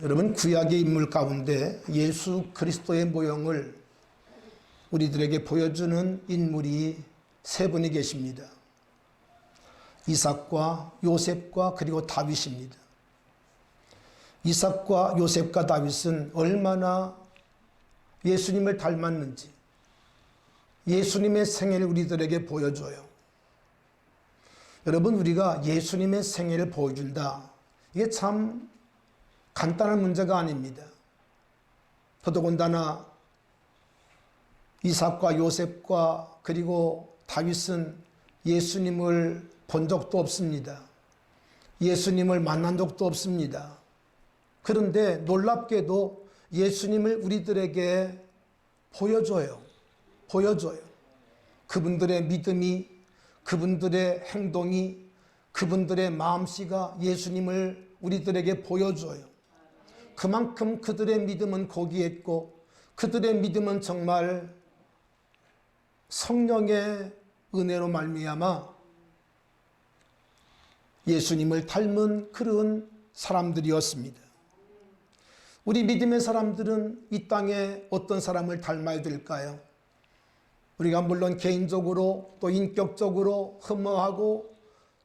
여러분, 구약의 인물 가운데 예수 그리스도의 모형을 우리들에게 보여주는 인물이 세 분이 계십니다. 이삭과 요셉과 그리고 다윗입니다. 이삭과 요셉과 다윗은 얼마나 예수님을 닮았는지 예수님의 생애를 우리들에게 보여줘요. 여러분, 우리가 예수님의 생애를 보여준다, 이게 참 간단한 문제가 아닙니다. 더더군다나 이삭과 요셉과 그리고 다윗은 예수님을 본 적도 없습니다. 예수님을 만난 적도 없습니다. 그런데 놀랍게도 예수님을 우리들에게 보여줘요. 그분들의 믿음이, 그분들의 행동이, 그분들의 마음씨가 예수님을 우리들에게 보여줘요. 그만큼 그들의 믿음은 고귀했고 그들의 믿음은 정말 성령의 은혜로 말미암아 예수님을 닮은 그런 사람들이었습니다. 우리 믿음의 사람들은 이 땅에 어떤 사람을 닮아야 될까요? 우리가 물론 개인적으로 또 인격적으로 흠모하고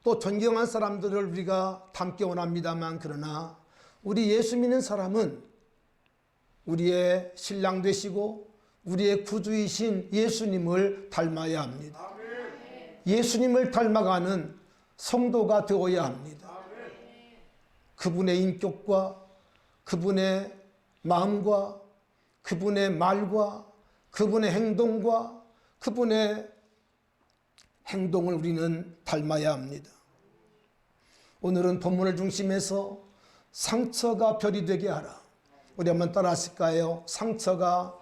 또 존경한 사람들을 우리가 닮기 원합니다만, 그러나 우리 예수 믿는 사람은 우리의 신랑 되시고 우리의 구주이신 예수님을 닮아야 합니다. 예수님을 닮아가는 성도가 되어야 합니다. 그분의 인격과 그분의 마음과 그분의 말과 그분의 행동과 그분의 행동을 우리는 닮아야 합니다. 오늘은 본문을 중심해서 상처가 별이 되게 하라. 우리 한번 따라 하실까요? 상처가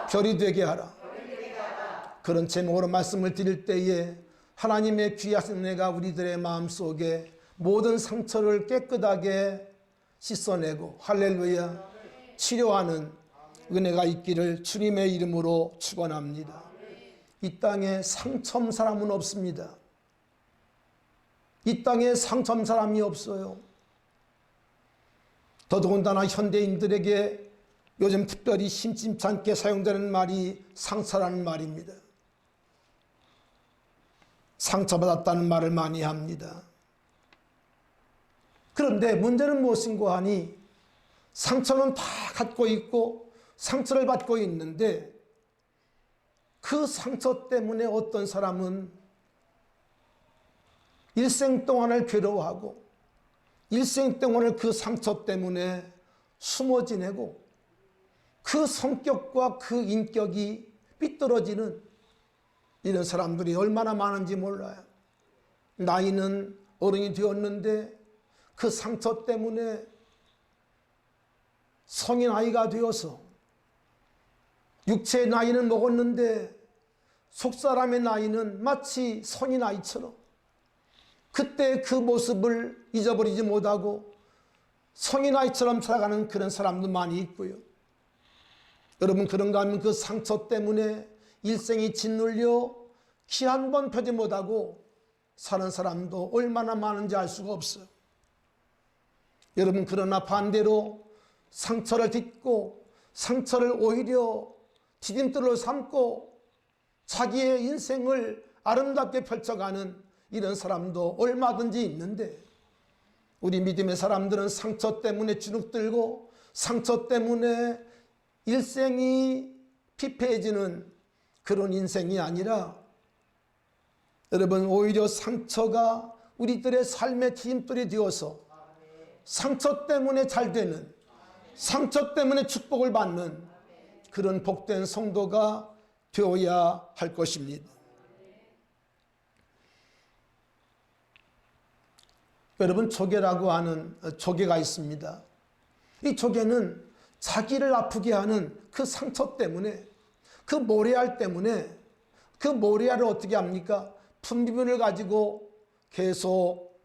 별이 되게 하라. 그런 제목으로 말씀을 드릴 때에 하나님의 귀하신 은혜가 우리들의 마음속에 모든 상처를 깨끗하게 씻어내고 할렐루야 치료하는 은혜가 있기를 주님의 이름으로 축원합니다. 이 땅에 상처 사람은 없습니다. 이 땅에 상처 사람이 없어요. 더더군다나 현대인들에게 요즘 특별히 심심찮게 사용되는 말이 상처라는 말입니다. 상처받았다는 말을 많이 합니다. 그런데 문제는 무엇인고 하니, 상처는 다 갖고 있고 상처를 받고 있는데 그 상처 때문에 어떤 사람은 일생 동안을 괴로워하고 일생 동안을 그 상처 때문에 숨어 지내고 그 성격과 그 인격이 삐뚤어지는 이런 사람들이 얼마나 많은지 몰라요. 나이는 어른이 되었는데 그 상처 때문에 성인 아이가 되어서 육체의 나이는 먹었는데 속사람의 나이는 마치 성인 아이처럼 그때 그 모습을 잊어버리지 못하고 성인 아이처럼 살아가는 그런 사람도 많이 있고요. 여러분, 그런가 하면 그 상처 때문에 일생이 짓눌려 키 한 번 펴지 못하고 사는 사람도 얼마나 많은지 알 수가 없어요. 여러분, 그러나 반대로 상처를 딛고 상처를 오히려 디딤돌로 삼고 자기의 인생을 아름답게 펼쳐가는 이런 사람도 얼마든지 있는데, 우리 믿음의 사람들은 상처 때문에 주눅들고 상처 때문에 일생이 피폐해지는 그런 인생이 아니라, 여러분, 오히려 상처가 우리들의 삶의 디딤돌이 되어서 상처 때문에 잘 되는, 상처 때문에 축복을 받는 그런 복된 성도가 되어야 할 것입니다. 여러분, 조개라고 하는 조개가 있습니다. 이 조개는 자기를 아프게 하는 그 상처 때문에, 그 모래알 때문에, 그 모래알을 어떻게 합니까? 분비물을 가지고 계속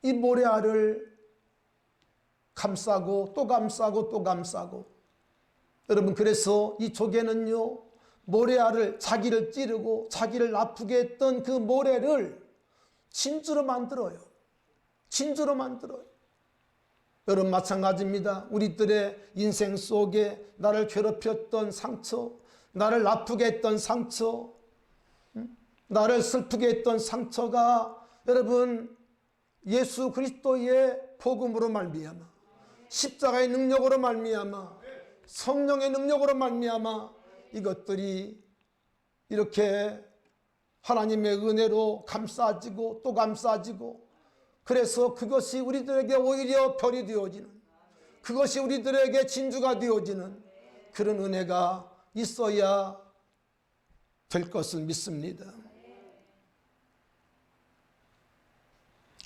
이 모래알을 감싸고 또 감싸고 또 감싸고. 여러분, 그래서 이 조개는요, 모래알을, 자기를 찌르고 자기를 아프게 했던 그 모래를 진주로 만들어요. 진주로 만들어요. 여러분 마찬가지입니다. 우리들의 인생 속에 나를 괴롭혔던 상처, 나를 아프게 했던 상처, 나를 슬프게 했던 상처가 여러분 예수 그리스도의 복음으로 말미암아, 십자가의 능력으로 말미암아, 성령의 능력으로 말미암아 이것들이 이렇게 하나님의 은혜로 감싸지고 또 감싸지고, 그래서 그것이 우리들에게 오히려 별이 되어지는, 그것이 우리들에게 진주가 되어지는 그런 은혜가 있어야 될 것을 믿습니다.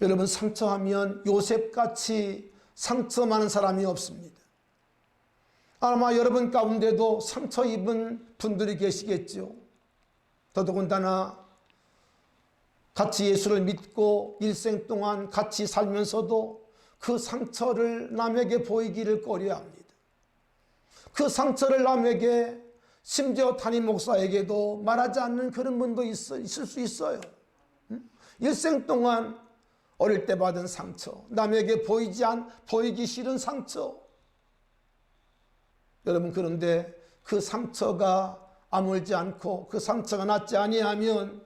여러분, 상처하면 요셉같이 상처 많은 사람이 없습니다. 아마 여러분 가운데도 상처 입은 분들이 계시겠죠. 더더군다나 같이 예수를 믿고 일생 동안 같이 살면서도 그 상처를 남에게 보이기를 꺼려합니다. 그 상처를 남에게, 심지어 담임 목사에게도 말하지 않는 그런 분도 있을 수 있어요. 일생 동안 어릴 때 받은 상처, 남에게 보이기 싫은 상처. 여러분, 그런데 그 상처가 아물지 않고 그 상처가 낫지 아니하면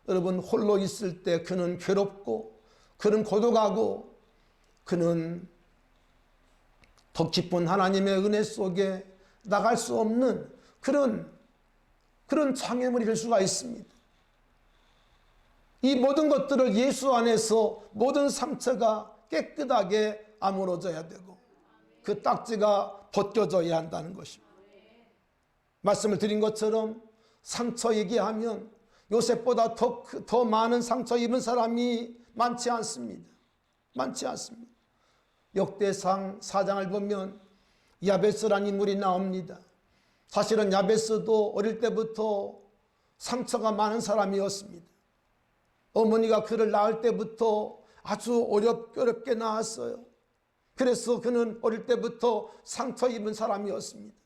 여러분 홀로 있을 때 그는 괴롭고 그는 고독하고 그는 더 깊은 하나님의 은혜 속에 나갈 수 없는 그런 장애물이 될 수가 있습니다. 이 모든 것들을 예수 안에서 모든 상처가 깨끗하게 아물어져야 되고 그 딱지가 벗겨져야 한다는 것입니다. 말씀을 드린 것처럼 상처 얘기하면 요셉보다 더 많은 상처 입은 사람이 많지 않습니다. 많지 않습니다. 역대상 4장을 보면 야베스라는 인물이 나옵니다. 사실은 야베스도 어릴 때부터 상처가 많은 사람이었습니다. 어머니가 그를 낳을 때부터 아주 어렵게 낳았어요. 그래서 그는 어릴 때부터 상처 입은 사람이었습니다.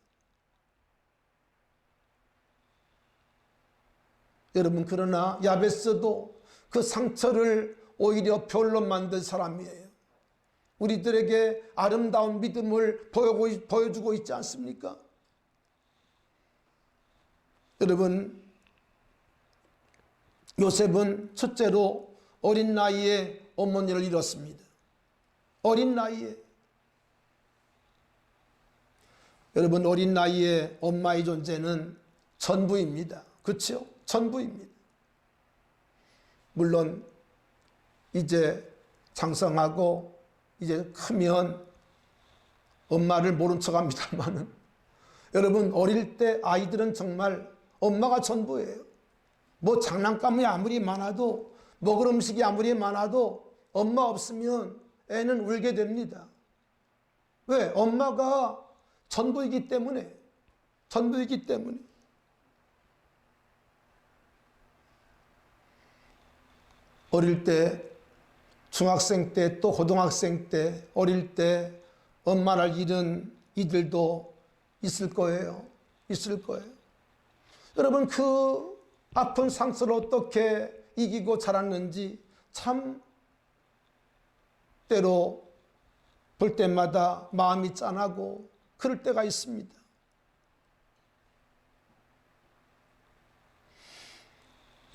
여러분, 그러나 야베스도 그 상처를 오히려 별로 만든 사람이에요. 우리들에게 아름다운 믿음을 보여주고 있지 않습니까? 여러분, 요셉은 첫째로 어린 나이에 어머니를 잃었습니다. 어린 나이에. 여러분, 어린 나이에 엄마의 존재는 전부입니다. 그렇죠? 전부입니다. 물론 이제 장성하고 이제 크면 엄마를 모른 척합니다만은 여러분, 어릴 때 아이들은 정말 엄마가 전부예요. 뭐 장난감이 아무리 많아도, 먹을 음식이 아무리 많아도 엄마 없으면 애는 울게 됩니다. 왜? 엄마가 전부이기 때문에. 전부이기 때문에. 어릴 때, 중학생 때, 또 고등학생 때, 어릴 때 엄마를 잃은 이들도 있을 거예요. 있을 거예요. 여러분, 그 아픈 상처를 어떻게 이기고 자랐는지 참 때로 볼 때마다 마음이 짠하고 그럴 때가 있습니다.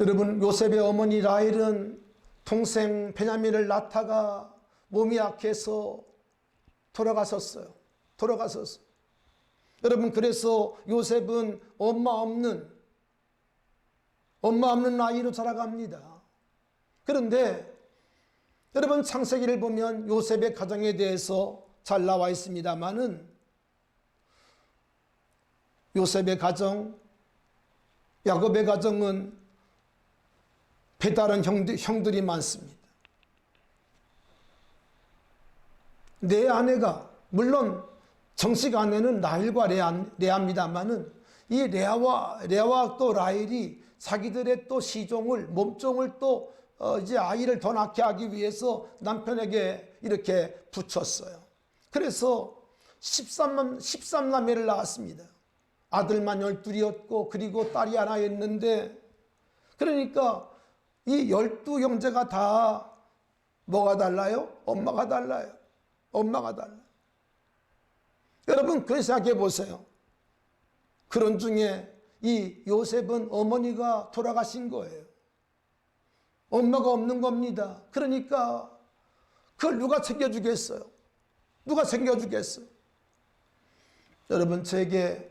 여러분, 요셉의 어머니 라헬은 동생 베냐민을 낳다가 몸이 약해서 돌아갔었어요. 여러분, 그래서 요셉은 엄마 없는 아이로 자라갑니다. 그런데 여러분, 창세기를 보면 요셉의 가정에 대해서 잘 나와 있습니다마는 요셉의 가정, 야곱의 가정은 배다른 형들이 많습니다. 내 아내가, 물론 정식 아내는 라헬과 레아입니다마는 이 레아와 또 라헬이 자기들의 또 시종을, 몸종을 또 이제 아이를 더 낳게 하기 위해서 남편에게 이렇게 붙였어요. 그래서 13남매를 낳았습니다. 아들만 12이었고 그리고 딸이 하나였는데, 그러니까 이 12형제가 다 뭐가 달라요? 엄마가 달라요. 엄마가 달라. 여러분 그렇게 생각해 보세요. 그런 중에 이 요셉은 어머니가 돌아가신 거예요. 엄마가 없는 겁니다. 그러니까 그걸 누가 챙겨주겠어요? 누가 챙겨주겠어요? 여러분 저에게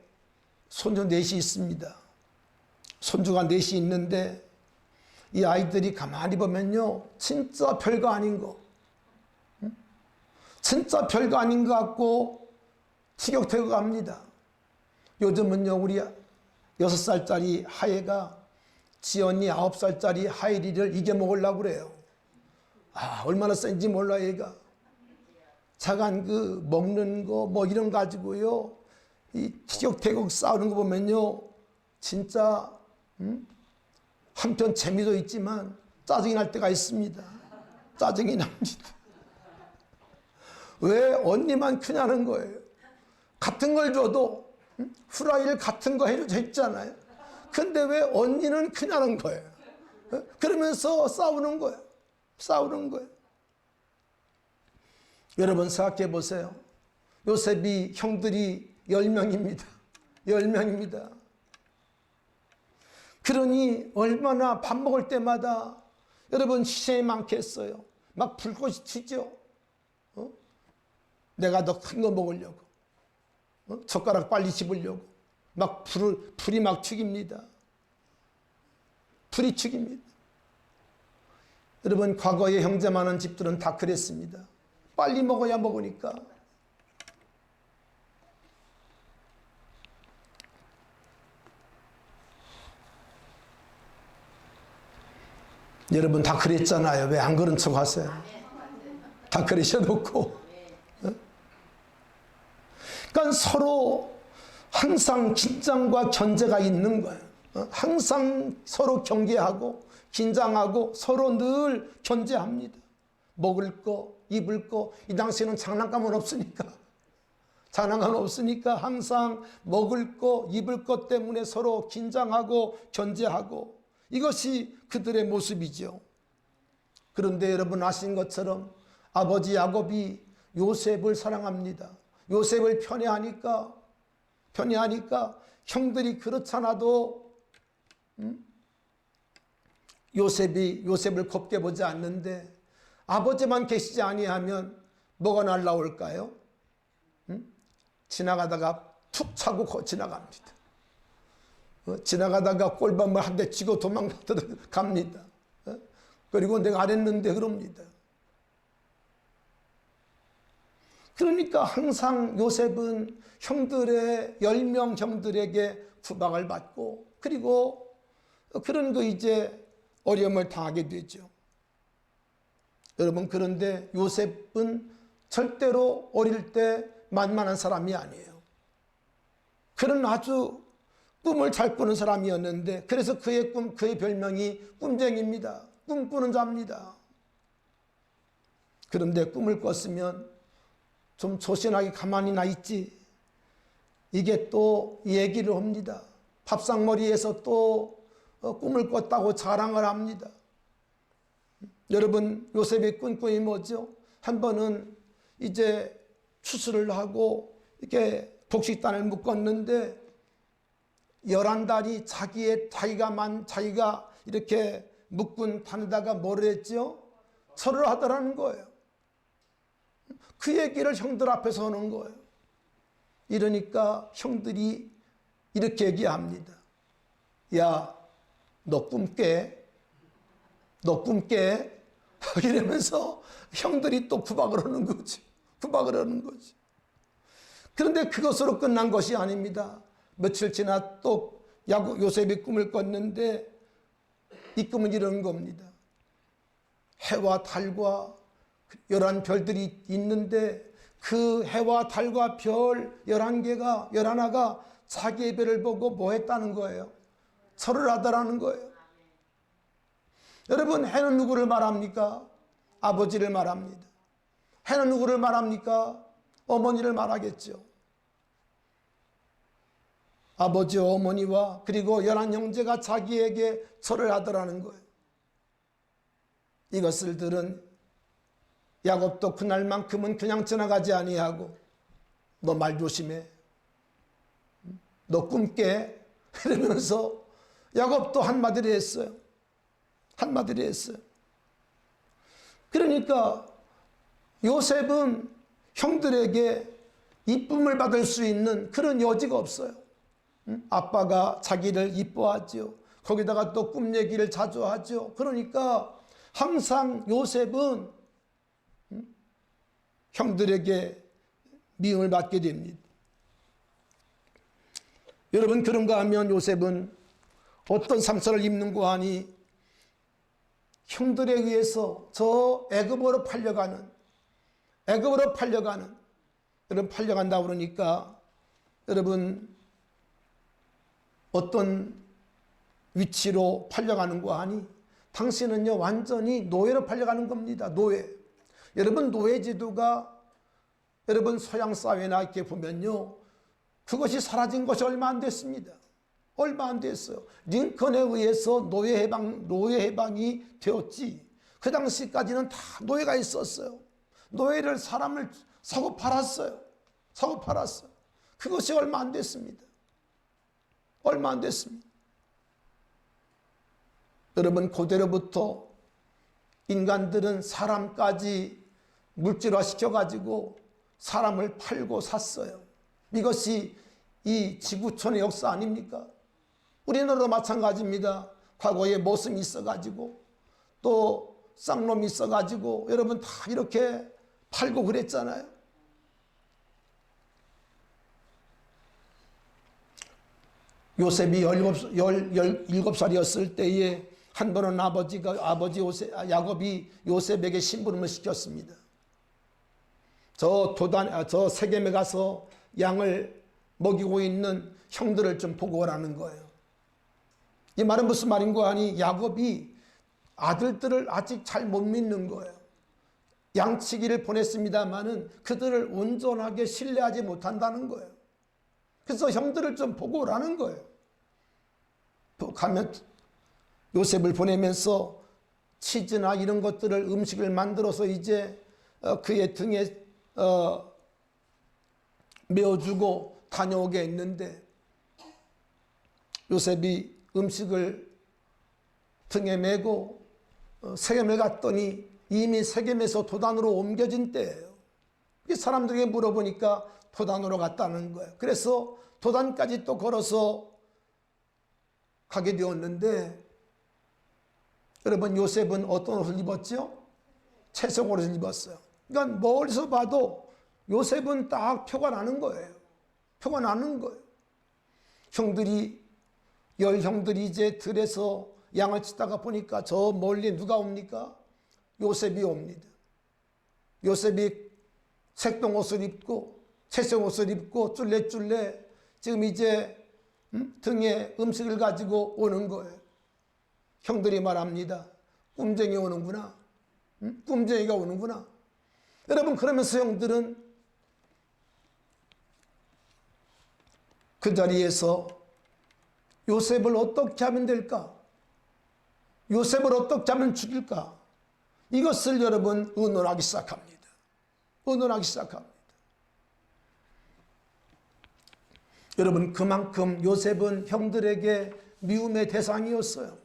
손주 넷이 있습니다. 손주가 넷이 있는데 이 아이들이 가만히 보면요 진짜 별거 아닌 거, 진짜 별거 아닌 것 같고 티격태격 합니다. 요즘은요 우리 6살짜리 하예가 지연이 9살짜리 하예리를 이겨먹으려고 그래요. 얼마나 센지 몰라. 얘가 자간 그 먹는 거 뭐 이런 가지고요 이 티격태격 싸우는 거 보면요 진짜 한편 재미도 있지만 짜증이 날 때가 있습니다. 짜증이 납니다. 왜 언니만 크냐는 거예요. 같은 걸 줘도 후라이를 같은 거 해줬잖아요. 근데 왜 언니는 크냐는 거예요. 그러면서 싸우는 거예요. 싸우는 거예요. 여러분 생각해 보세요. 요셉이 형들이 10명입니다. 10명입니다. 그러니 얼마나 밥 먹을 때마다 여러분 희생이 많겠어요. 막 불꽃이 튀죠. 내가 더 큰 거 먹으려고. 젓가락 빨리 집으려고. 막 불이 막 튀깁니다. 불이 튀깁니다. 여러분 과거에 형제 많은 집들은 다 그랬습니다. 빨리 먹어야 먹으니까. 여러분 다 그랬잖아요. 왜 안 그런 척 하세요? 다 그러셔놓고. 그러니까 서로 항상 긴장과 견제가 있는 거예요. 항상 서로 경계하고 긴장하고 서로 늘 견제합니다. 먹을 거, 입을 거. 이 당시에는 장난감은 없으니까. 장난감 없으니까 항상 먹을 거, 입을 것 때문에 서로 긴장하고 견제하고. 이것이 그들의 모습이죠. 그런데 여러분 아신 것처럼 아버지 야곱이 요셉을 사랑합니다. 요셉을 편애하니까 형들이 그렇잖아도 요셉을 곱게 보지 않는데 아버지만 계시지 아니하면 뭐가 날라올까요? 지나가다가 툭 차고 지나갑니다. 지나가다가 꼴밤을 한 대 치고 도망갑니다. 그리고 내가 안 했는데 그럽니다. 그러니까 항상 요셉은 형들의 10명 형들에게 구박을 받고 그리고 그런 거 이제 어려움을 당하게 되죠. 여러분 그런데 요셉은 절대로 어릴 때 만만한 사람이 아니에요. 그는 아주 꿈을 잘 꾸는 사람이었는데 그래서 그의 별명이 꿈쟁이입니다. 꿈꾸는 자입니다. 그런데 꿈을 꿨으면 좀 조신하게 가만히 나 있지. 이게 또 얘기를 합니다. 밥상머리에서 또 꿈을 꿨다고 자랑을 합니다. 여러분 요셉의 꿈이 뭐죠? 한 번은 이제 추수를 하고 이렇게 곡식단을 묶었는데 11달이 자기가 이렇게 묶은 단에다가 뭐를 했죠? 절을 하더라는 거예요. 그 얘기를 형들 앞에서 하는 거예요. 이러니까 형들이 이렇게 얘기합니다. 야, 너 꿈 깨. 이러면서 형들이 또 구박을 하는 거지. 그런데 그것으로 끝난 것이 아닙니다. 며칠 지나 또 요셉이 꿈을 꿨는데 이 꿈은 이런 겁니다. 해와 달과 11별들이 있는데 그 해와 달과 별 11개가 자기의 별을 보고 뭐 했다는 거예요? 절을 하더라는 거예요. 여러분 해는 누구를 말합니까? 아버지를 말합니다. 해는 누구를 말합니까? 어머니를 말하겠죠. 아버지 어머니와 그리고 11형제가 자기에게 절을 하더라는 거예요. 이것을 들은 야곱도 그날만큼은 그냥 지나가지 아니하고 너 말 조심해. 너 꿈깨. 이러면서 야곱도 한마디를 했어요. 한마디를 했어요. 그러니까 요셉은 형들에게 이쁨을 받을 수 있는 그런 여지가 없어요. 아빠가 자기를 이뻐하죠. 거기다가 또 꿈 얘기를 자주 하죠. 그러니까 항상 요셉은 형들에게 미움을 받게 됩니다. 여러분, 그런가 하면 요셉은 어떤 상처를 입는고 하니 형들에 의해서 저 애굽으로 팔려가는 여러분, 팔려간다 그러니까 여러분 어떤 위치로 팔려가는 거 아니? 당신은요 완전히 노예로 팔려가는 겁니다. 노예. 여러분, 노예제도가 여러분 서양 사회나 이렇게 보면요 그것이 사라진 것이 얼마 안 됐습니다. 얼마 안 됐어요. 링컨에 의해서 노예 해방이 되었지. 그 당시까지는 다 노예가 있었어요. 노예를 사람을 사고 팔았어요. 사고 팔았어요. 그것이 얼마 안 됐습니다. 얼마 안 됐습니다. 여러분, 고대로부터 인간들은 사람까지 물질화 시켜가지고 사람을 팔고 샀어요. 이것이 이 지구촌의 역사 아닙니까? 우리나라도 마찬가지입니다. 과거에 모슴이 있어가지고 또 쌍놈이 있어가지고 여러분 다 이렇게 팔고 그랬잖아요. 요셉이 17살이었을 때에 한 번은 아버지 야곱이 요셉에게 심부름을 시켰습니다. 저 세겜에 가서 양을 먹이고 있는 형들을 좀 보고 오라는 거예요. 이 말은 무슨 말인가 하니 야곱이 아들들을 아직 잘 못 믿는 거예요. 양치기를 보냈습니다마는 그들을 온전하게 신뢰하지 못한다는 거예요. 그래서 형들을 좀 보고 오라는 거예요. 가면 요셉을 보내면서 치즈나 이런 것들을 음식을 만들어서 이제 그의 등에 메어주고 다녀오게 했는데 요셉이 음식을 등에 메고 세겜에 갔더니 이미 세겜에서 도단으로 옮겨진 때예요. 사람들에게 물어보니까 도단으로 갔다는 거예요. 그래서 도단까지 또 걸어서 가게 되었는데 여러분, 요셉은 어떤 옷을 입었죠? 채색 옷을 입었어요. 그러니까 멀리서 봐도 요셉은 딱 표가 나는 거예요. 표가 나는 거예요. 열 형들이 이제 들에서 양을 치다가 보니까 저 멀리 누가 옵니까? 요셉이 옵니다. 요셉이 색동 옷을 입고 채색 옷을 입고 쫄래쫄래 지금 이제 등에 음식을 가지고 오는 거예요. 형들이 말합니다. 꿈쟁이 오는구나. 꿈쟁이가 오는구나. 여러분, 그러면서 형들은 그 자리에서 요셉을 어떻게 하면 될까? 요셉을 어떻게 하면 죽일까? 이것을 여러분 의논하기 시작합니다. 의논하기 시작합니다. 여러분, 그만큼 요셉은 형들에게 미움의 대상이었어요.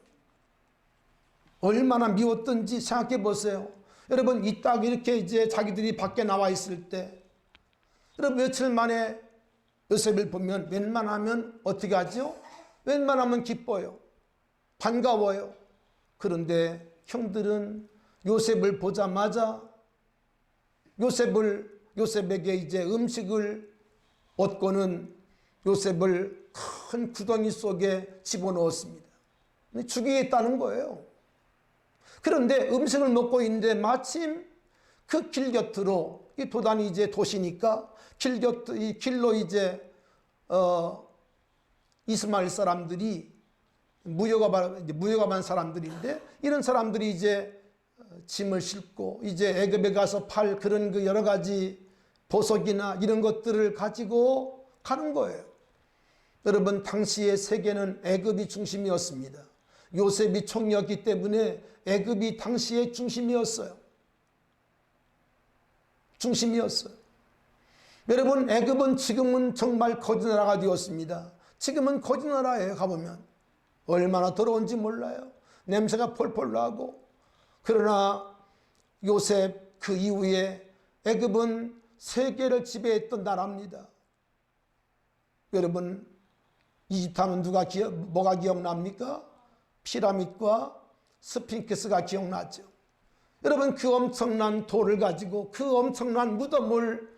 얼마나 미웠던지 생각해 보세요. 여러분, 딱 이렇게 이제 자기들이 밖에 나와 있을 때, 여러분 며칠 만에 요셉을 보면 웬만하면 어떻게 하죠? 웬만하면 기뻐요. 반가워요. 그런데 형들은 요셉을 보자마자 요셉에게 이제 음식을 얻고는 요셉을 큰 구덩이 속에 집어넣었습니다. 죽이겠다는 거예요. 그런데 음식을 먹고 있는데 마침 그 길 곁으로, 이 도단이 이제 도시니까 이 길로 이제 이스마엘 사람들이 무역업한 사람들인데, 이런 사람들이 이제 짐을 싣고 이제 애굽에 가서 팔 그런 그 여러 가지 보석이나 이런 것들을 가지고 가는 거예요. 여러분, 당시의 세계는 애굽이 중심이었습니다. 요셉이 총리였기 때문에 애굽이 당시의 중심이었어요. 중심이었어요. 여러분, 애굽은 지금은 정말 거지 나라가 되었습니다. 지금은 거지 나라에 가보면 얼마나 더러운지 몰라요. 냄새가 폴폴 나고. 그러나 요셉 그 이후에 애굽은 세계를 지배했던 나라입니다. 여러분, 이집트 하면 뭐가 기억납니까? 피라밋과 스핑크스가 기억나죠. 여러분, 그 엄청난 돌을 가지고 그 엄청난 무덤을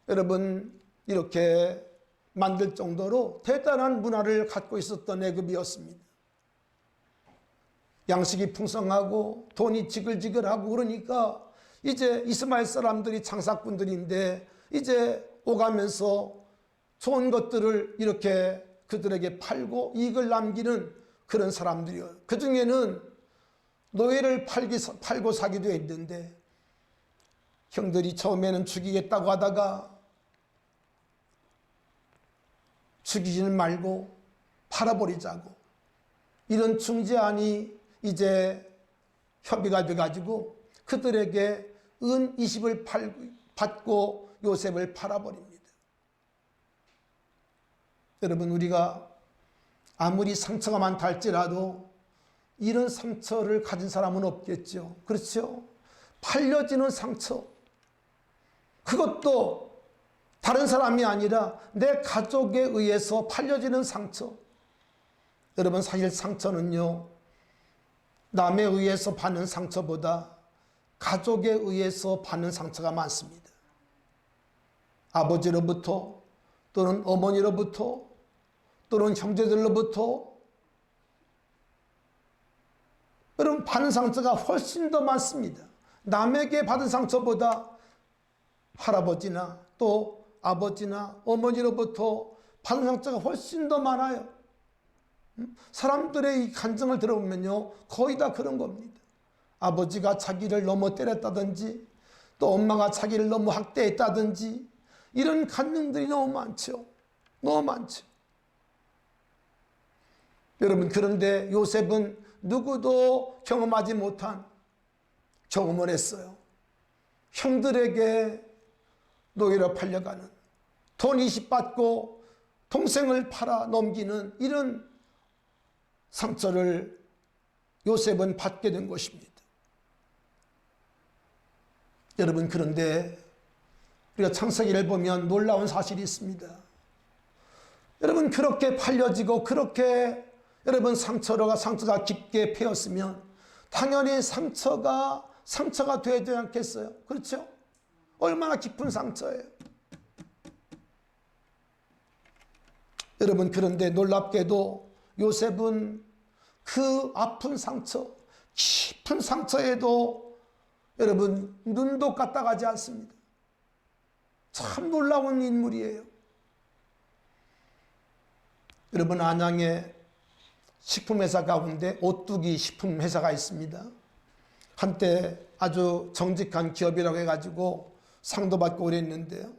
여러분 이렇게 만들 정도로 대단한 문화를 갖고 있었던 애굽이었습니다. 양식이 풍성하고 돈이 지글지글하고 그러니까 이제 이스마엘 사람들이 장사꾼들인데 이제 오가면서 좋은 것들을 이렇게 그들에게 팔고 이익을 남기는 그런 사람들이요. 그 중에는 노예를 팔고 사기도 했는데 형들이 처음에는 죽이겠다고 하다가 죽이지는 말고 팔아버리자고, 이런 중재안이 이제 협의가 돼가지고 그들에게 은 20을 받고 요셉을 팔아버립니다. 여러분, 우리가 아무리 상처가 많다 할지라도 이런 상처를 가진 사람은 없겠죠. 그렇죠? 팔려지는 상처, 그것도 다른 사람이 아니라 내 가족에 의해서 팔려지는 상처. 여러분, 사실 상처는요, 남에 의해서 받는 상처보다 가족에 의해서 받는 상처가 많습니다. 아버지로부터 또는 어머니로부터 또는 형제들로부터 여러분, 받는 상처가 훨씬 더 많습니다. 남에게 받은 상처보다 할아버지나 또 아버지나 어머니로부터 받은 상처가 훨씬 더 많아요. 사람들의 이 간증을 들어보면요, 거의 다 그런 겁니다. 아버지가 자기를 너무 때렸다든지 또 엄마가 자기를 너무 학대했다든지 이런 간증들이 너무 많죠. 너무 많죠. 여러분, 그런데 요셉은 누구도 경험하지 못한 경험을 했어요. 형들에게 노예로 팔려가는, 돈 20 받고 동생을 팔아 넘기는 이런 상처를 요셉은 받게 된 것입니다. 여러분, 그런데 우리가 창세기를 보면 놀라운 사실이 있습니다. 여러분, 그렇게 팔려지고 그렇게 여러분 상처가 깊게 패였으면 당연히 상처가 되지 않겠어요? 그렇죠? 얼마나 깊은 상처예요. 여러분, 그런데 놀랍게도 요셉은 그 아픈 상처, 깊은 상처에도 여러분 눈도 까딱하지 않습니다. 참 놀라운 인물이에요. 여러분, 안양에 식품회사 가운데 오뚜기 식품회사가 있습니다. 한때 아주 정직한 기업이라고 해가지고 상도 받고 그랬는데요.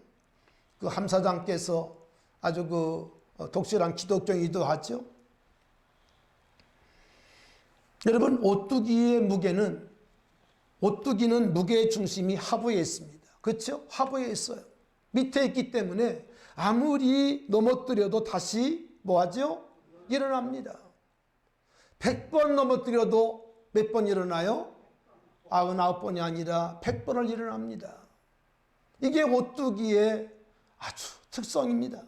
그 함 사장께서 아주 독실한 기독교이기도 하죠. 여러분, 오뚜기는 무게의 중심이 하부에 있습니다. 그렇죠? 하부에 있어요. 밑에 있기 때문에 아무리 넘어뜨려도 다시 뭐하죠? 일어납니다. 100번 넘어뜨려도 몇 번 일어나요? 99번이 아니라 100번을 일어납니다. 이게 오뚜기의 아주 특성입니다.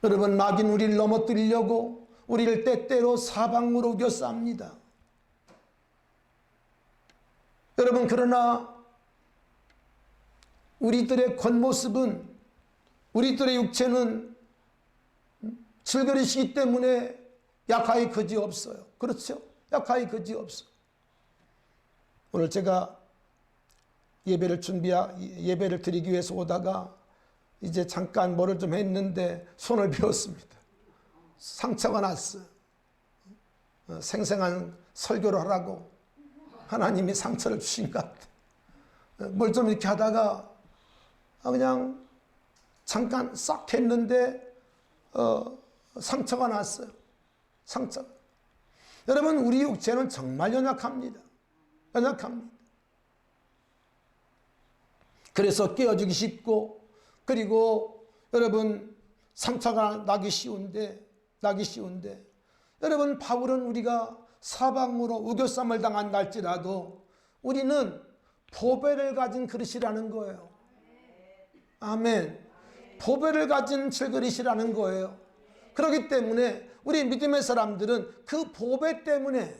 여러분, 마귀는 우리를 넘어뜨리려고 우리를 때때로 사방으로 우겨쌉니다. 여러분, 그러나 우리들의 겉모습은, 우리들의 육체는 즐거리시기 때문에 약하기 그지없어요. 그렇죠? 약하기 그지없어요. 오늘 제가 예배를 드리기 위해서 오다가 이제 잠깐 뭐를 좀 했는데 손을 베었습니다. 상처가 났어요. 생생한 설교를 하라고 하나님이 상처를 주신 것 같아요. 뭘 좀 이렇게 하다가 그냥 잠깐 싹 했는데 상처가 났어요. 상처. 여러분, 우리 육체는 정말 연약합니다. 연약합니다. 그래서 깨어지기 쉽고, 그리고 여러분 상처가 나기 쉬운데 여러분 바울은 우리가 사방으로 우겨쌈을 당한다 할지라도 우리는 보배를 가진 그릇이라는 거예요. 아멘. 보배를 가진 질그릇이라는 거예요. 그렇기 때문에 우리 믿음의 사람들은 그 보배 때문에,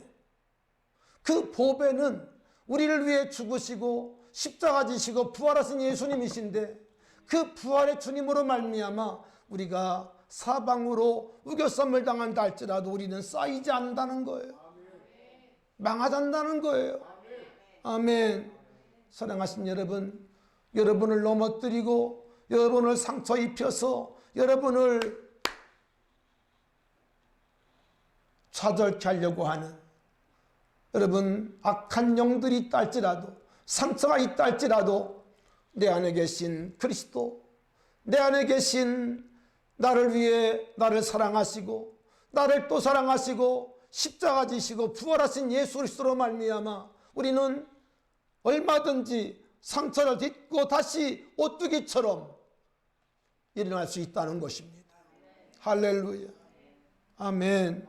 그 보배는 우리를 위해 죽으시고 십자가 지시고 부활하신 예수님이신데, 그 부활의 주님으로 말미암아 우리가 사방으로 우겨쌈을 당한다 할지라도 우리는 쌓이지 않는다는 거예요. 망하지 않는다는 거예요. 아멘. 사랑하신 여러분, 여러분을 넘어뜨리고 여러분을 상처 입혀서 여러분을 좌절케 하려고 하는 여러분 악한 영들이 있다 할지라도, 상처가 있다 할지라도 내 안에 계신 그리스도, 내 안에 계신 나를 위해 나를 사랑하시고 나를 또 사랑하시고 십자가 지시고 부활하신 예수 그리스도로 말미암아 우리는 얼마든지 상처를 딛고 다시 오뚜기처럼 일어날 수 있다는 것입니다. 할렐루야. 아멘.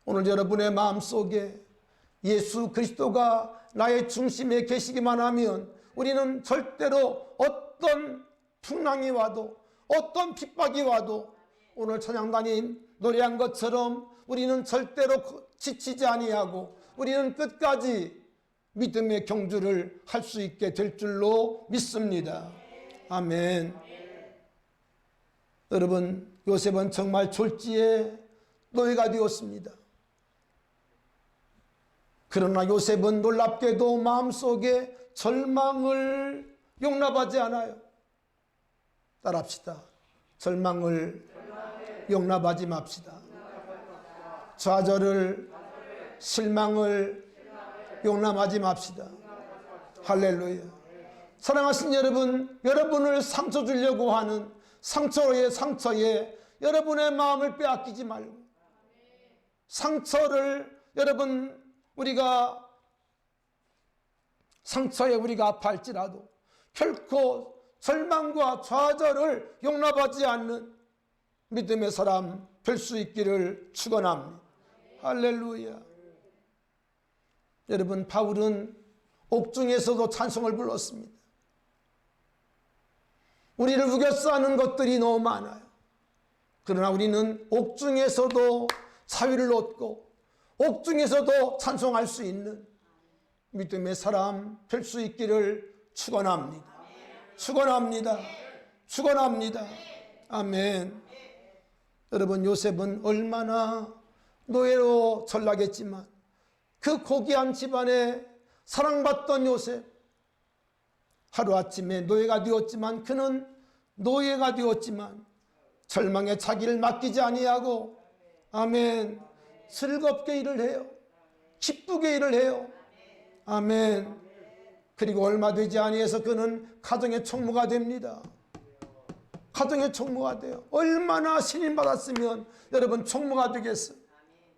오늘 여러분의 마음속에 예수 그리스도가 나의 중심에 계시기만 하면 우리는 절대로 어떤 풍랑이 와도, 어떤 핍박이 와도, 오늘 찬양단이 노래한 것처럼 우리는 절대로 지치지 아니하고 우리는 끝까지 믿음의 경주를 할 수 있게 될 줄로 믿습니다. 아멘. 여러분, 요셉은 정말 졸지에 노예가 되었습니다. 그러나 요셉은 놀랍게도 마음속에 절망을 용납하지 않아요. 따라합시다. 절망을 용납하지 맙시다. 좌절을, 실망을 용납하지 맙시다. 할렐루야. 사랑하신 여러분, 여러분을 상처 주려고 하는 상처에 여러분의 마음을 빼앗기지 말고, 상처를 여러분 상처에 우리가 아파할지라도 결코 절망과 좌절을 용납하지 않는 믿음의 사람 될 수 있기를 축원합니다. 할렐루야. 여러분, 바울은 옥중에서도 찬송을 불렀습니다. 우리를 우겨싸 하는 것들이 너무 많아요. 그러나 우리는 옥중에서도 자유를 얻고 옥중에서도 찬송할 수 있는 믿음의 사람 될 수 있기를 축원합니다. 축원합니다. 축원합니다. 아멘. 여러분, 요셉은 얼마나 노예로 전락했지만 그 고귀한 집안에 사랑받던 요셉, 하루아침에 노예가 되었지만 그는 노예가 되었지만 절망에 자기를 맡기지 아니하고, 아멘, 즐겁게 일을 해요. 기쁘게 일을 해요. 아멘. 그리고 얼마 되지 아니해서 그는 가정의 총무가 됩니다. 가정의 총무가 돼요. 얼마나 신임받았으면 여러분 총무가 되겠어요.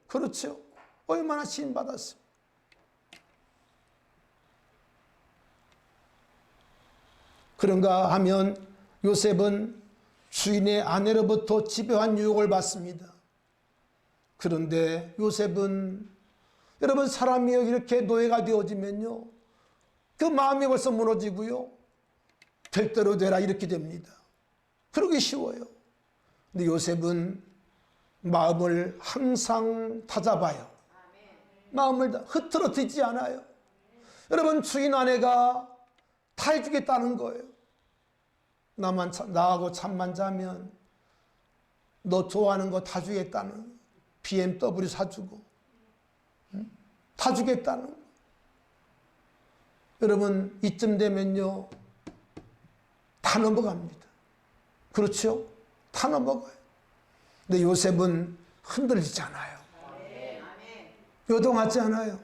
그렇죠? 얼마나 신임받았어요. 그런가 하면 요셉은 주인의 아내로부터 집요한 유혹을 받습니다. 그런데 요셉은 여러분, 사람이 이렇게 노예가 되어지면요, 그 마음이 벌써 무너지고요, 될 대로 되라 이렇게 됩니다. 그러기 쉬워요. 근데 요셉은 마음을 항상 다잡아요. 마음을 흐트러뜨리지 않아요. 여러분, 주인 아내가 다 해주겠다는 거예요. 나하고 잠만 자면 너 좋아하는 거 다 주겠다는, BMW 사주고 다 주겠다는 거. 여러분, 이쯤 되면요 다 넘어갑니다. 그렇죠? 다 넘어가요. 근데 요셉은 흔들리지 않아요. 요동하지 않아요.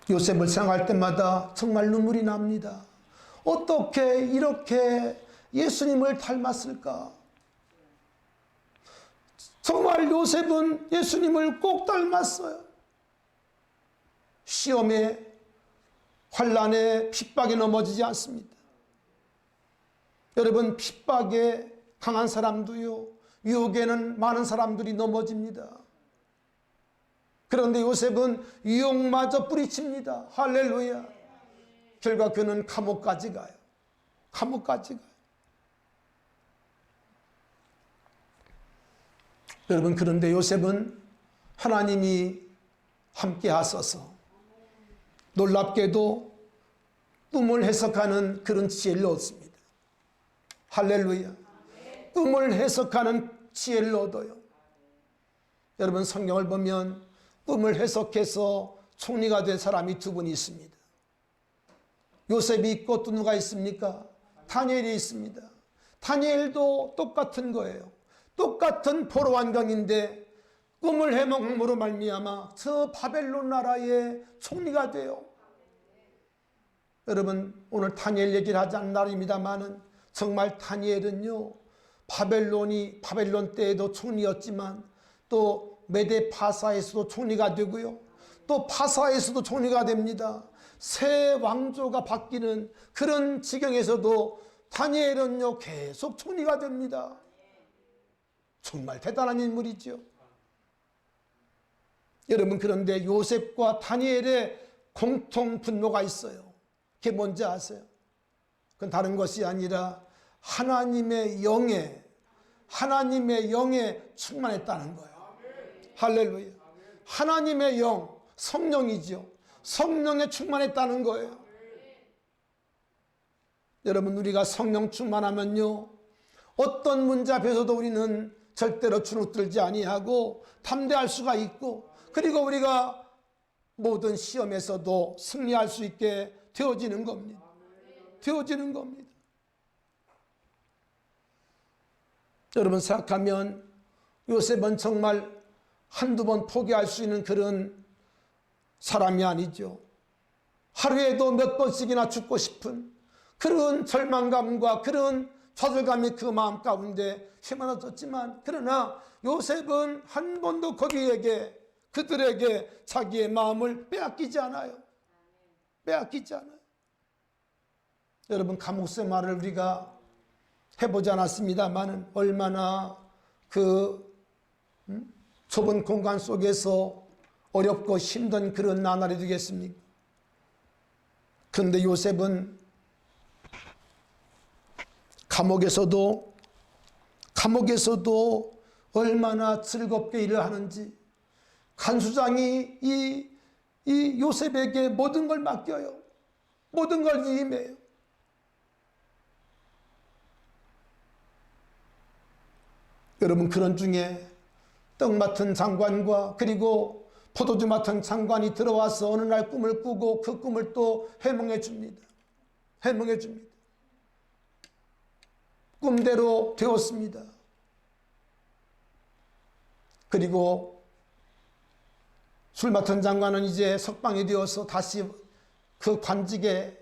요셉을 생각할 때마다 정말 눈물이 납니다. 어떻게 이렇게 예수님을 닮았을까? 정말 요셉은 예수님을 꼭 닮았어요. 시험에, 환난에, 핍박에 넘어지지 않습니다. 여러분, 핍박에 강한 사람도요, 유혹에는 많은 사람들이 넘어집니다. 그런데 요셉은 유혹마저 뿌리칩니다. 할렐루야. 결과 그는 감옥까지 가요. 감옥까지 가요. 여러분, 그런데 요셉은 하나님이 함께 하셔서 놀랍게도 꿈을 해석하는 그런 지혜를 얻습니다. 할렐루야. 꿈을 해석하는 지혜를 얻어요. 여러분, 성경을 보면 꿈을 해석해서 총리가 된 사람이 두 분이 있습니다. 요셉이 있고 또 누가 있습니까? 다니엘이 있습니다. 다니엘도 똑같은 거예요. 똑같은 포로 환경인데 꿈을 해몽함으로 말미암아 저 바벨론 나라의 총리가 돼요. 여러분, 오늘 다니엘 얘기를 하지 않는 날입니다만은 정말 다니엘은요, 바벨론 때에도 총리였지만 또 메데 파사에서도 총리가 되고요, 또 파사에서도 총리가 됩니다. 새 왕조가 바뀌는 그런 지경에서도 다니엘은요 계속 총리가 됩니다. 정말 대단한 인물이죠. 여러분, 그런데 요셉과 다니엘의 공통 분모가 있어요. 그게 뭔지 아세요? 그건 다른 것이 아니라 하나님의 영에 충만했다는 거예요. 할렐루야. 하나님의 영, 성령이죠. 성령에 충만했다는 거예요. 여러분, 우리가 성령 충만하면요, 어떤 문제 앞에서도 우리는 절대로 주눅들지 아니하고 담대할 수가 있고, 그리고 우리가 모든 시험에서도 승리할 수 있게 되어지는 겁니다. 되어지는 겁니다. 여러분, 생각하면 요셉은 정말 한두 번 포기할 수 있는 그런 사람이 아니죠. 하루에도 몇 번씩이나 죽고 싶은 그런 절망감과 그런 좌절감이 그 마음 가운데 휘말아졌지만, 그러나 요셉은 한 번도 그들에게 자기의 마음을 빼앗기지 않아요. 빼앗기지 않아요. 여러분, 감옥 생활을 우리가 해보지 않았습니다만 얼마나 그 좁은 공간 속에서 어렵고 힘든 그런 나날이 되겠습니까? 그런데 요셉은 감옥에서도 얼마나 즐겁게 일을 하는지, 간수장이 이 요셉에게 모든 걸 맡겨요. 모든 걸 위임해요. 여러분, 그런 중에 떡 맡은 장관과 그리고 포도주 맡은 장관이 들어와서 어느 날 꿈을 꾸고 그 꿈을 또 해몽해 줍니다. 해몽해 줍니다. 꿈대로 되었습니다. 그리고 술 맡은 장관은 이제 석방이 되어서 다시 그 관직에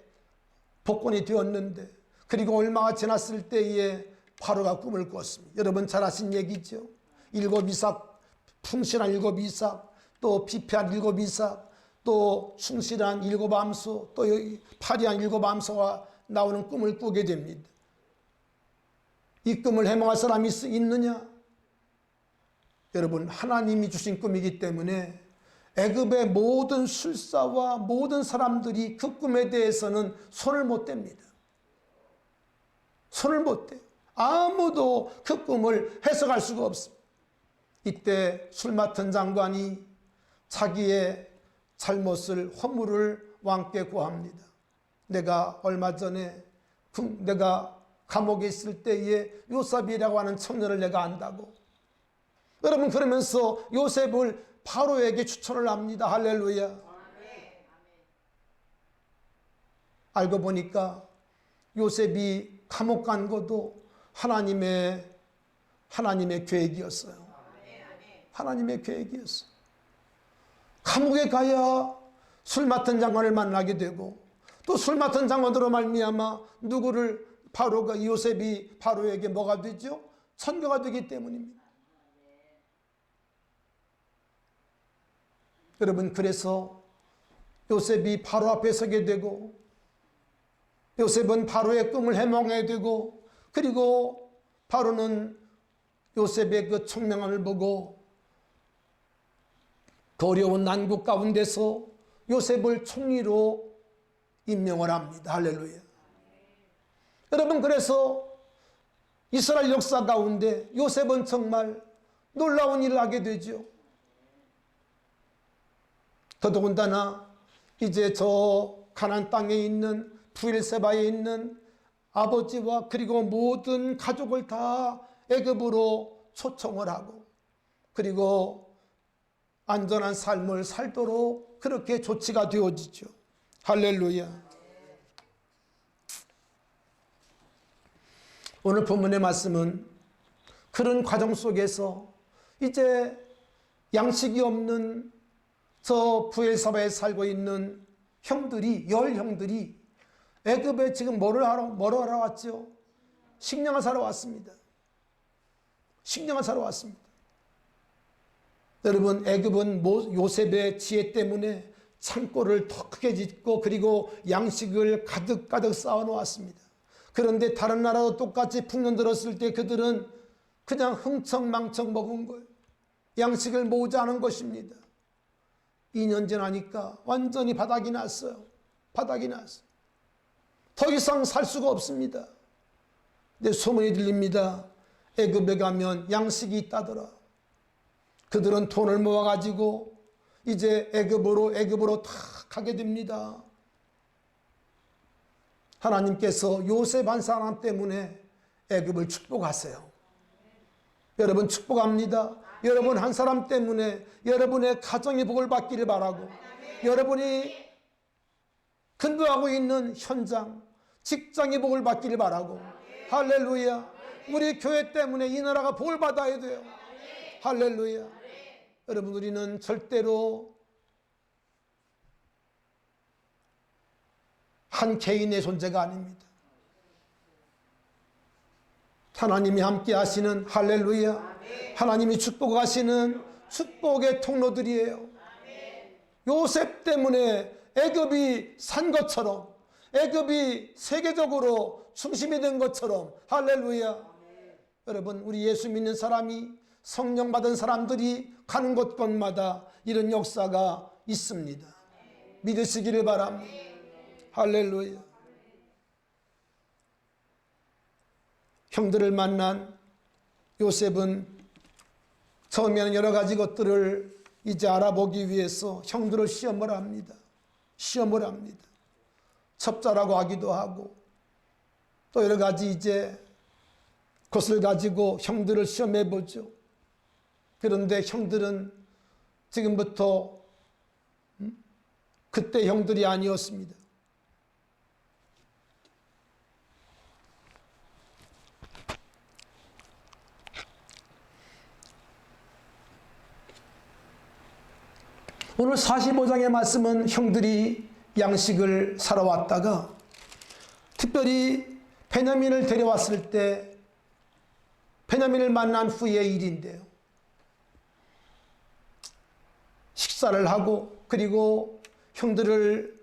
복권이 되었는데, 그리고 얼마가 지났을 때에 바로가 꿈을 꿨습니다. 여러분, 잘 아신 얘기죠. 일곱 이삭, 풍실한 일곱 이삭, 또 피폐한 일곱 이삭, 또 충실한 일곱 암소, 또 파리한 일곱 암소가 나오는 꿈을 꾸게 됩니다. 이 꿈을 해몽할 사람이 있느냐? 여러분, 하나님이 주신 꿈이기 때문에 애굽의 모든 술사와 모든 사람들이 그 꿈에 대해서는 손을 못 댑니다. 손을 못 대요. 아무도 그 꿈을 해석할 수가 없습니다. 이때 술 맡은 장관이 자기의 잘못을, 허물을 왕께 고합니다. 내가 얼마 전에 내가 감옥에 있을 때에 요셉이라고 하는 청년을 내가 안다고. 여러분, 그러면서 요셉을 바로에게 추천을 합니다. 할렐루야. 알고 보니까 요셉이 감옥 간 것도 하나님의 계획이었어요. 하나님의 계획이었어요. 감옥에 가야 술 맡은 장관을 만나게 되고, 또 술 맡은 장관으로 말미암아 누구를 요셉이 바로에게 뭐가 되죠? 선교가 되기 때문입니다. 여러분, 그래서 요셉이 바로 앞에 서게 되고, 요셉은 바로의 꿈을 해몽하게 되고, 그리고 바로는 요셉의 그 총명함을 보고 그 어려운 난국 가운데서 요셉을 총리로 임명을 합니다. 할렐루야. 여러분, 그래서 이스라엘 역사 가운데 요셉은 정말 놀라운 일을 하게 되죠. 더더군다나 이제 저 가나안 땅에 있는 브엘세바에 있는 아버지와 그리고 모든 가족을 다 애굽으로 초청을 하고, 그리고 안전한 삶을 살도록 그렇게 조치가 되어지죠. 할렐루야. 오늘 본문의 말씀은 그런 과정 속에서 이제 양식이 없는 저 브엘사바에 살고 있는 형들이, 열 형들이 애굽에 지금 뭐를 하러 왔죠? 식량을 사러 왔습니다. 식량을 사러 왔습니다. 여러분, 애굽은 요셉의 지혜 때문에 창고를 더 크게 짓고 그리고 양식을 가득 쌓아 놓았습니다. 그런데 다른 나라도 똑같이 풍년 들었을 때 그들은 그냥 흥청망청 먹은 거예요. 양식을 모으지 않은 것입니다. 2년 지나니까 완전히 바닥이 났어요. 바닥이 났어요. 더 이상 살 수가 없습니다. 근데 소문이 들립니다. 애굽에 가면 양식이 있다더라. 그들은 돈을 모아가지고 이제 애굽으로 다 가게 됩니다. 하나님께서 요셉 한 사람 때문에 애굽을 축복하세요. 여러분, 축복합니다. 여러분 한 사람 때문에 여러분의 가정이 복을 받기를 바라고, 여러분이 근무하고 있는 현장, 직장이 복을 받기를 바라고, 할렐루야. 우리 교회 때문에 이 나라가 복을 받아야 돼요. 할렐루야. 여러분, 우리는 절대로 한 개인의 존재가 아닙니다. 하나님이 함께 하시는, 할렐루야, 하나님이 축복하시는 축복의 통로들이에요. 요셉 때문에 애굽이 산 것처럼, 애굽이 세계적으로 중심이 된 것처럼, 할렐루야. 여러분, 우리 예수 믿는 사람이, 성령 받은 사람들이 가는 곳곳마다 이런 역사가 있습니다. 믿으시기를 바랍니다. 할렐루야. 형들을 만난 요셉은 처음에는 여러 가지 것들을 이제 알아보기 위해서 형들을 시험을 합니다. 시험을 합니다. 첩자라고 하기도 하고, 또 여러 가지 이제 것을 가지고 형들을 시험해 보죠. 그런데 형들은 지금부터 그때 형들이 아니었습니다. 오늘 45장의 말씀은 형들이 양식을 사러 왔다가 특별히 베냐민을 데려왔을 때 베냐민을 만난 후의 일인데요. 식사를 하고 그리고 형들을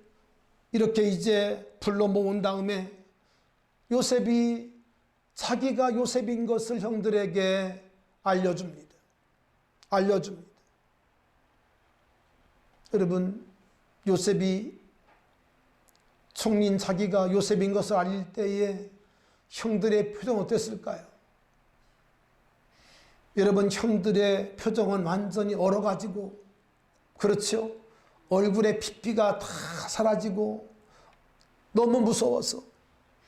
이렇게 이제 불러 모은 다음에 요셉이 자기가 요셉인 것을 형들에게 알려줍니다. 알려줍니다. 여러분, 요셉이 총리인 자기가 요셉인 것을 알릴 때에 형들의 표정은 어땠을까요? 여러분, 형들의 표정은 완전히 얼어가지고, 그렇죠? 얼굴에 피피가 다 사라지고 너무 무서워서.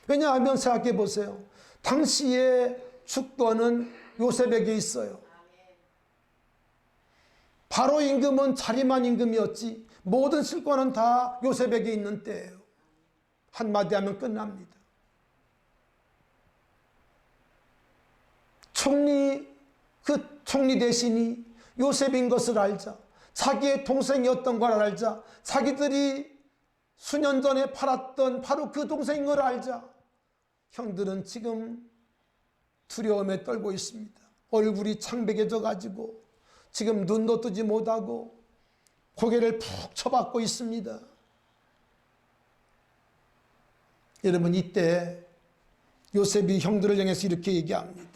왜냐하면 생각해 보세요. 당시의 주권은 요셉에게 있어요. 바로 임금은 자리만 임금이었지 모든 실권은 다 요셉에게 있는 때예요. 한마디 하면 끝납니다. 그 총리 대신이 요셉인 것을 알자, 자기의 동생이었던 걸 알자, 자기들이 수년 전에 팔았던 바로 그 동생인 걸 알자, 형들은 지금 두려움에 떨고 있습니다. 얼굴이 창백해져 가지고 지금 눈도 뜨지 못하고 고개를 푹 쳐박고 있습니다. 여러분, 이때 요셉이 형들을 향해서 이렇게 얘기합니다.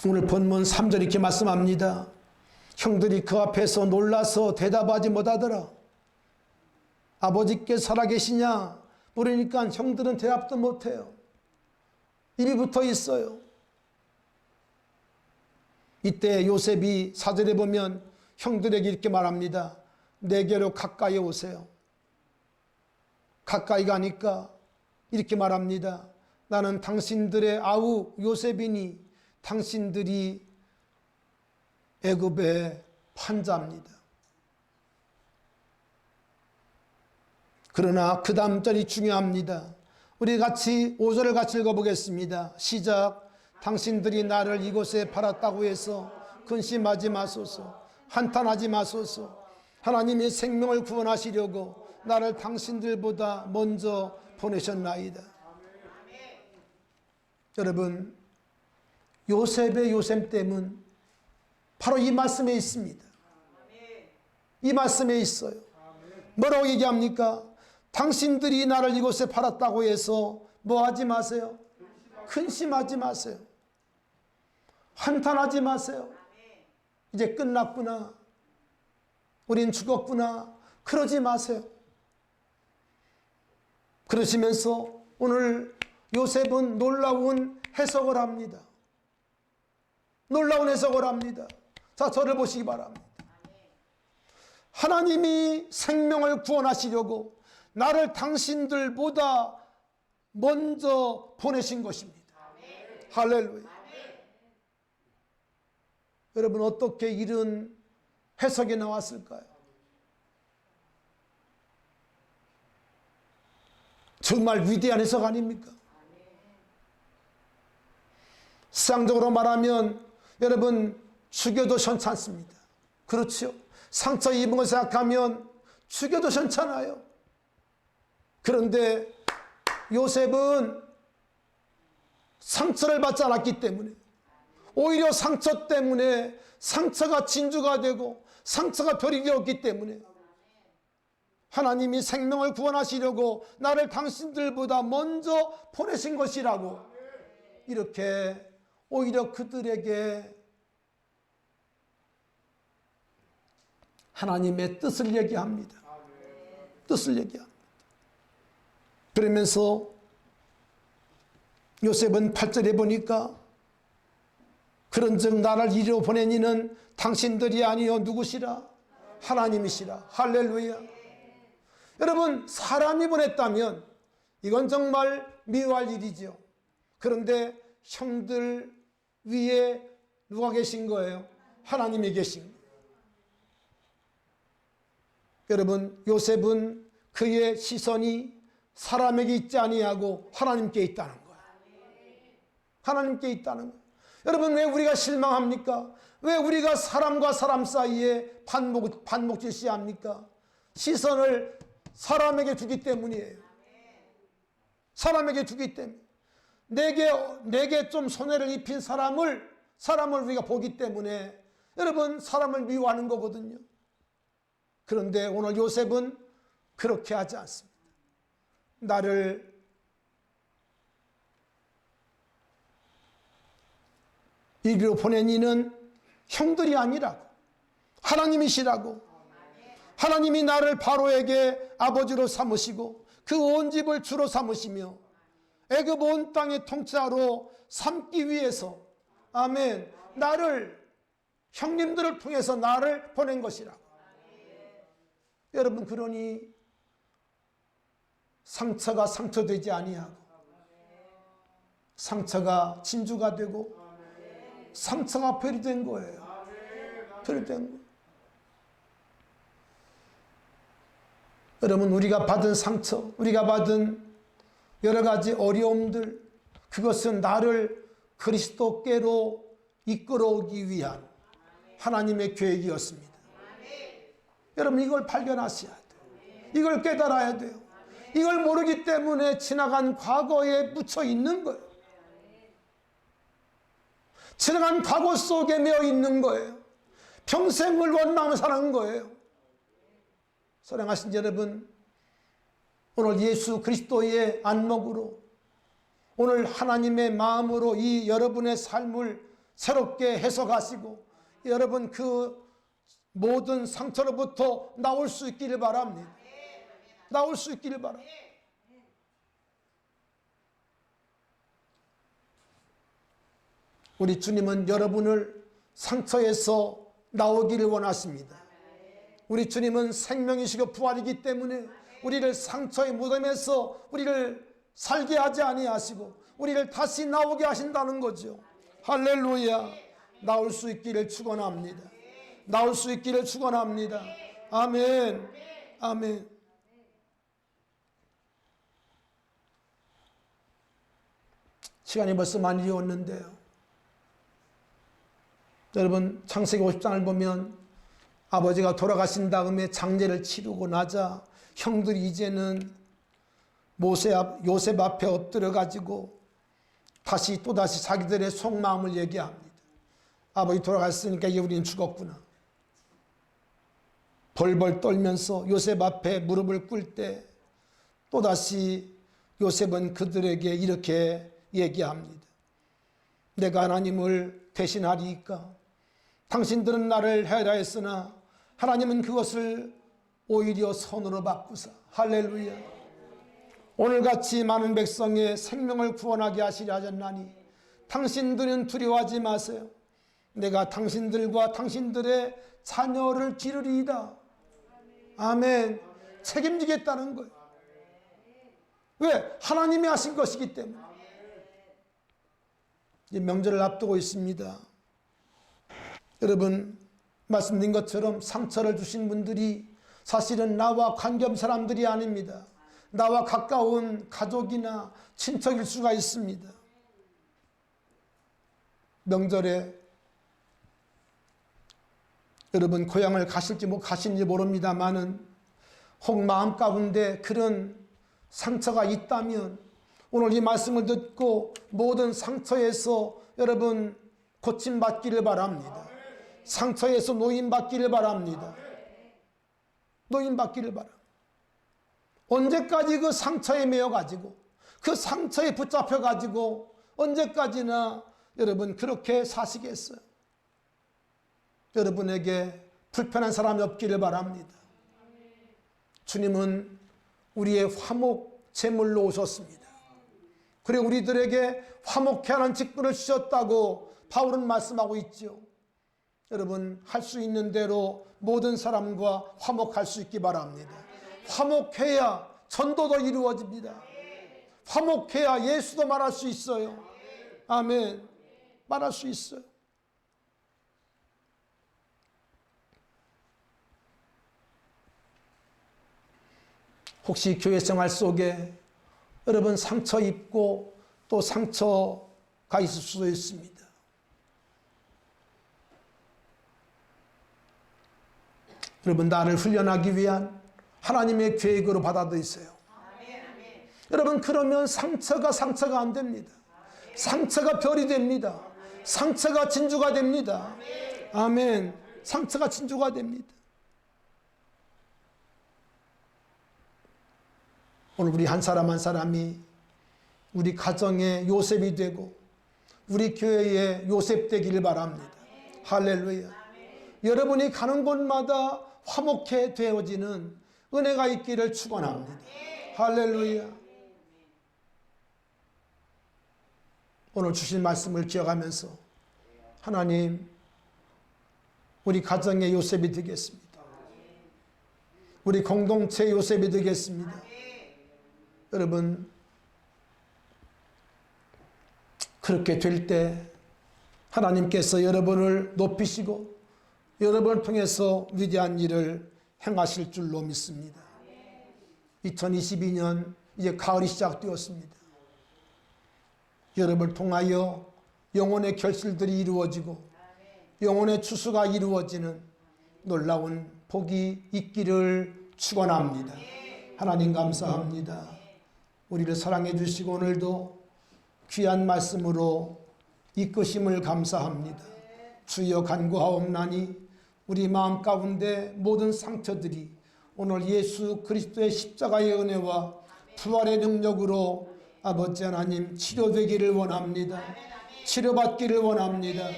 오늘 본문 3절 이렇게 말씀합니다. 형들이 그 앞에서 놀라서 대답하지 못하더라. 아버지께 살아계시냐 물으니까 형들은 대답도 못해요. 입이 붙어 있어요. 이때 요셉이 4절에 보면 형들에게 이렇게 말합니다. 내게로 가까이 오세요. 가까이 가니까 이렇게 말합니다. 나는 당신들의 아우 요셉이니 당신들이 애굽의 판자입니다. 그러나 그 다음 절이 중요합니다. 우리 같이 5절을 같이 읽어보겠습니다. 시작. 당신들이 나를 이곳에 팔았다고 해서 근심하지 마소서. 한탄하지 마소서. 하나님이 생명을 구원하시려고 나를 당신들보다 먼저 보내셨나이다. 여러분, 요셉의 요셉됨은 바로 이 말씀에 있습니다. 이 말씀에 있어요. 뭐라고 얘기합니까? 당신들이 나를 이곳에 팔았다고 해서 뭐 하지 마세요? 근심하지 마세요. 한탄하지 마세요. 이제 끝났구나. 우린 죽었구나. 그러지 마세요. 그러시면서 오늘 요셉은 놀라운 해석을 합니다. 놀라운 해석을 합니다. 자, 저를 보시기 바랍니다. 하나님이 생명을 구원하시려고 나를 당신들보다 먼저 보내신 것입니다. 할렐루야. 여러분, 어떻게 이런 해석이 나왔을까요? 정말 위대한 해석 아닙니까? 세상적으로 말하면 여러분, 죽여도 괜찮습니다. 그렇죠? 상처 입은 걸 생각하면 죽여도 괜찮아요. 그런데 요셉은 상처를 받지 않았기 때문에, 오히려 상처 때문에 상처가 진주가 되고 상처가 별이 되었기 때문에 하나님이 생명을 구원하시려고 나를 당신들보다 먼저 보내신 것이라고 이렇게 오히려 그들에게 하나님의 뜻을 얘기합니다. 뜻을 얘기합니다. 그러면서 요셉은 8절에 보니까 그런즉 나를 이리로 보낸 이는 당신들이 아니요 누구시라? 하나님이시라. 할렐루야. 여러분, 사람이 보냈다면 이건 정말 미워할 일이죠. 그런데 형들 위에 누가 계신 거예요? 하나님이 계신 거예요. 여러분, 요셉은 그의 시선이 사람에게 있지 아니하고 하나님께 있다는 거예요. 하나님께 있다는 거예요. 여러분, 왜 우리가 실망합니까? 왜 우리가 사람과 사람 사이에 반목질시합니까? 시선을 사람에게 두기 때문이에요. 사람에게 두기 때문에. 내게 좀 손해를 입힌 사람을 우리가 보기 때문에 여러분, 사람을 미워하는 거거든요. 그런데 오늘 요셉은 그렇게 하지 않습니다. 나를 이리로 보낸 이는 형들이 아니라고, 하나님이시라고. 하나님이 나를 바로에게 아버지로 삼으시고 그 온 집을 주로 삼으시며 애굽 온 땅의 통치자로 삼기 위해서, 아멘, 나를, 형님들을 통해서 나를 보낸 것이라고. 여러분, 그러니 상처가 상처되지 아니하고 상처가 진주가 되고 상처가 별이 된 거예요. 별이 된 거예요. 여러분, 우리가 받은 상처, 우리가 받은 여러 가지 어려움들, 그것은 나를 그리스도께로 이끌어오기 위한 하나님의 계획이었습니다. 여러분, 이걸 발견하셔야 돼요. 이걸 깨달아야 돼요. 이걸 모르기 때문에 지나간 과거에 묻혀 있는 거예요. 지나간 과거 속에 매여 있는 거예요. 평생을 원망하며 사는 거예요. 사랑하신 여러분, 오늘 예수 그리스도의 안목으로, 오늘 하나님의 마음으로 이 여러분의 삶을 새롭게 해석하시고 여러분 그 모든 상처로부터 나올 수 있기를 바랍니다. 나올 수 있기를 바랍니다. 우리 주님은 여러분을 상처에서 나오기를 원하십니다. 우리 주님은 생명이시고 부활이기 때문에 우리를 상처의 무덤에서 우리를 살게 하지 아니하시고 우리를 다시 나오게 하신다는 거죠. 할렐루야. 나올 수 있기를 축원합니다. 나올 수 있기를 축원합니다. 아멘. 아멘. 시간이 벌써 많이 되었는데요. 여러분 창세기 50장을 보면 아버지가 돌아가신 다음에 장례를 치르고 나자 형들이 이제는 요셉 앞에 엎드려 가지고 또다시 자기들의 속마음을 얘기합니다. 아버지 돌아갔으니까 이제 우리는 죽었구나. 벌벌 떨면서 요셉 앞에 무릎을 꿇을 때 또다시 요셉은 그들에게 이렇게 얘기합니다. 내가 하나님을 대신하리이까 당신들은 나를 해라 했으나 하나님은 그것을 오히려 선으로 바꾸사. 할렐루야. 오늘같이 많은 백성의 생명을 구원하게 하시려 하셨나니 당신들은 두려워하지 마세요. 내가 당신들과 당신들의 자녀를 기르리이다. 아멘. 책임지겠다는 거예요. 왜? 하나님이 하신 것이기 때문에. 이제 명절을 앞두고 있습니다. 여러분 말씀드린 것처럼 상처를 주신 분들이 사실은 나와 관계없는 사람들이 아닙니다. 나와 가까운 가족이나 친척일 수가 있습니다. 명절에 여러분 고향을 가실지 못 가실지 모릅니다만은 혹 마음 가운데 그런 상처가 있다면 오늘 이 말씀을 듣고 모든 상처에서 여러분 고침받기를 바랍니다. 상처에서 노임받기를 바랍니다. 노임받기를 바랍니다. 언제까지 그 상처에 매여가지고 그 상처에 붙잡혀가지고 언제까지나 여러분 그렇게 사시겠어요? 여러분에게 불편한 사람이 없기를 바랍니다. 주님은 우리의 화목 제물로 오셨습니다. 그리고 우리들에게 화목케 하는 직분을 주셨다고 바울은 말씀하고 있죠. 여러분 할 수 있는 대로 모든 사람과 화목할 수 있기 바랍니다. 화목해야 전도도 이루어집니다. 화목해야 예수도 말할 수 있어요. 아멘. 말할 수 있어요. 혹시 교회 생활 속에 여러분 상처 입고 또 상처가 있을 수도 있습니다. 여러분 나를 훈련하기 위한 하나님의 계획으로 받아들이세요. 여러분 그러면 상처가 안 됩니다. 상처가 별이 됩니다. 상처가 진주가 됩니다. 아멘. 상처가 진주가 됩니다. 오늘 우리 한 사람 한 사람이 우리 가정의 요셉이 되고 우리 교회의 요셉 되기를 바랍니다. 할렐루야. 여러분이 가는 곳마다 화목해 되어지는 은혜가 있기를 축원합니다. 할렐루야. 오늘 주신 말씀을 기억하면서 하나님 우리 가정의 요셉이 되겠습니다. 우리 공동체 요셉이 되겠습니다. 여러분 그렇게 될 때 하나님께서 여러분을 높이시고 여러분을 통해서 위대한 일을 행하실 줄로 믿습니다. 2022년 이제 가을이 시작되었습니다. 여러분을 통하여 영혼의 결실들이 이루어지고 영혼의 추수가 이루어지는 놀라운 복이 있기를 축원합니다. 하나님 감사합니다. 우리를 사랑해 주시고 오늘도 귀한 말씀으로 이끄심을 감사합니다. 주여 간구하옵나니 우리 마음 가운데 모든 상처들이 오늘 예수 그리스도의 십자가의 은혜와 부활의 능력으로 아버지 하나님 치료되기를 원합니다. 치료받기를 원합니다.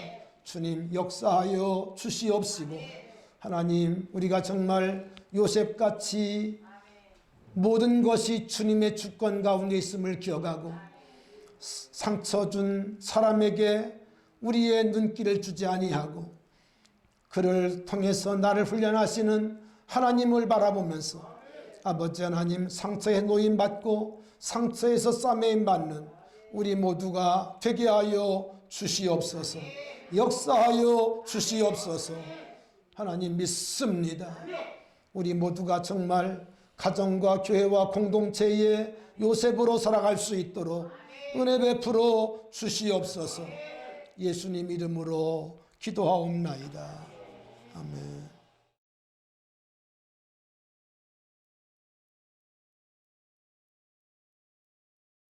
주님 역사하여 주시옵시고 하나님 우리가 정말 요셉같이 모든 것이 주님의 주권 가운데 있음을 기억하고 상처 준 사람에게 우리의 눈길을 주지 아니하고 그를 통해서 나를 훈련하시는 하나님을 바라보면서 아버지 하나님 상처에 노임받고 상처에서 싸매임받는 우리 모두가 되게 하여 주시옵소서. 역사하여 주시옵소서. 하나님 믿습니다. 우리 모두가 정말 가정과 교회와 공동체의 요셉으로 살아갈 수 있도록 은혜 베풀어 주시옵소서. 예수님 이름으로 기도하옵나이다. 아멘.